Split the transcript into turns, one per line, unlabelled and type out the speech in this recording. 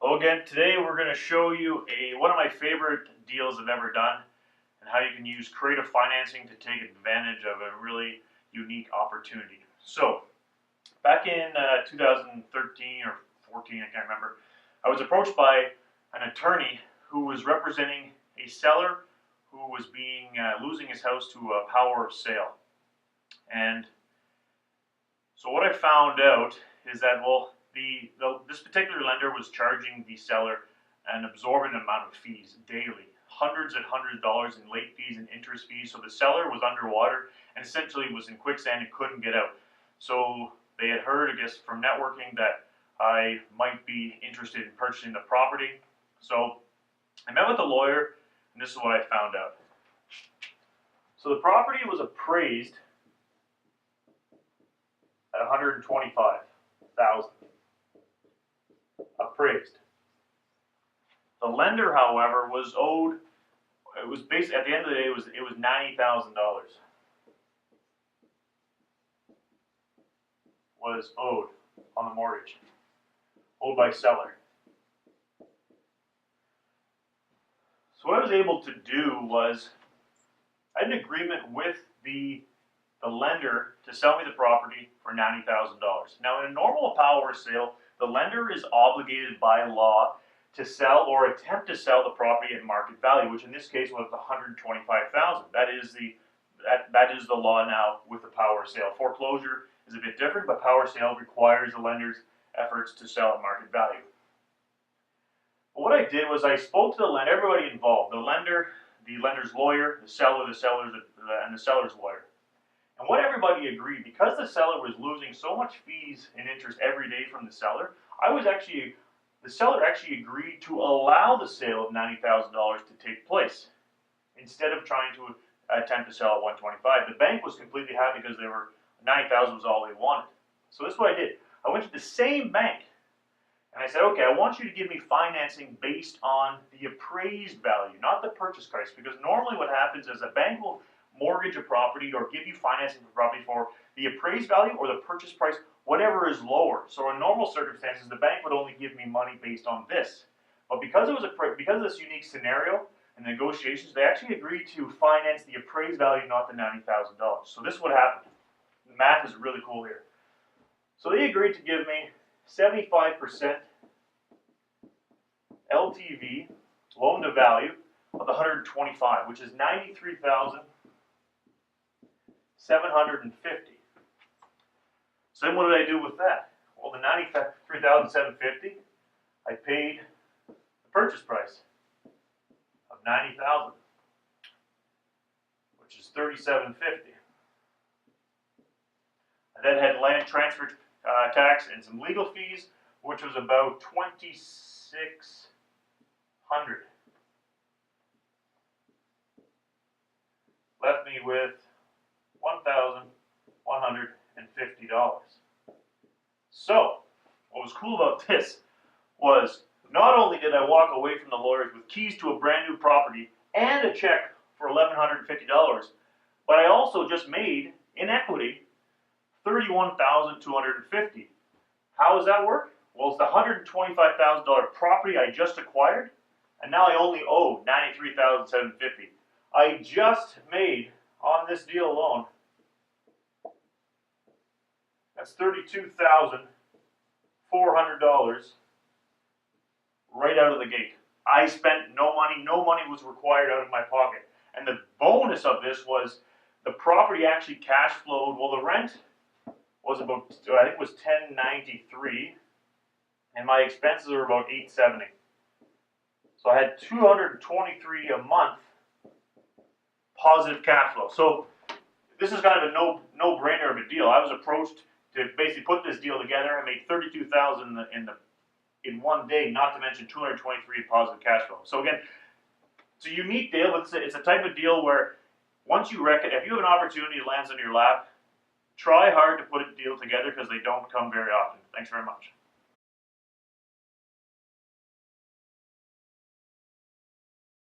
Well, again, today we're going to show you one of my favorite deals I've ever done and how you can use creative financing to take advantage of a really unique opportunity. So, back in 2013 or 14, I can't remember, I was approached by an attorney who was representing a seller who was losing his house to a power of sale. And so what I found out is that, well, this particular lender was charging the seller an absorbent amount of fees daily, hundreds and hundreds of dollars in late fees and interest fees. So the seller was underwater and essentially was in quicksand and couldn't get out. So they had heard, I guess, from networking that I might be interested in purchasing the property. So I met with a lawyer, and this is what I found out. So the property was appraised at $125,000. Appraised. The lender, however, was owed. It was basically at the end of the day, it was $90,000 was owed on the mortgage, owed by seller. So what I was able to do was I had an agreement with the lender to sell me the property for $90,000. Now, in a normal power sale, the lender is obligated by law to sell or attempt to sell the property at market value, which in this case was $125,000. That is the law now with the power sale. Foreclosure is a bit different, but power sale requires the lender's efforts to sell at market value. But what I did was I spoke to the lender, everybody involved, the lender's lawyer, the seller, and the seller's lawyer. And what everybody agreed, because the seller was losing so much fees and interest every day from the seller, the seller actually agreed to allow the sale of $90,000 to take place instead of trying to attempt to sell at $125,000. The bank was completely happy because $90,000 was all they wanted. So this is what I did. I went to the same bank and I said, okay, I want you to give me financing based on the appraised value, not the purchase price, because normally what happens is a bank will mortgage a property or give you financing for property for the appraised value or the purchase price, whatever is lower. So in normal circumstances, the bank would only give me money based on this. But because of this unique scenario and negotiations, they actually agreed to finance the appraised value, not the $90,000. So this is what happened. The math is really cool here. So they agreed to give me 75% LTV, loan to value, of the 125, which is $93,750. So then what did I do with that? Well, the $93,750, I paid the purchase price of $90,000, which is $37.50. I then had land transfer tax and some legal fees, which was about $2,600. Left me with $1,150. So, what was cool about this was not only did I walk away from the lawyers with keys to a brand new property and a check for $1,150, but I also just made, in equity, $31,250. How does that work? Well, it's the $125,000 property I just acquired, and now I only owe $93,750. I just made, on this deal alone, that's $32,400 right out of the gate. I spent no money was required out of my pocket. And the bonus of this was the property actually cash flowed. Well, the rent was about, I think it was $10.93, and my expenses were about $8.70. So I had $223 a month positive cash flow. So this is kind of a no-brainer of a deal. I was approached to basically put this deal together. I made $32,000 in one day, not to mention $223 positive cash flow. So again, it's a unique deal, but it's a type of deal where once you reckon, if you have an opportunity that lands on your lap, try hard to put a deal together because they don't come very often. Thanks very much.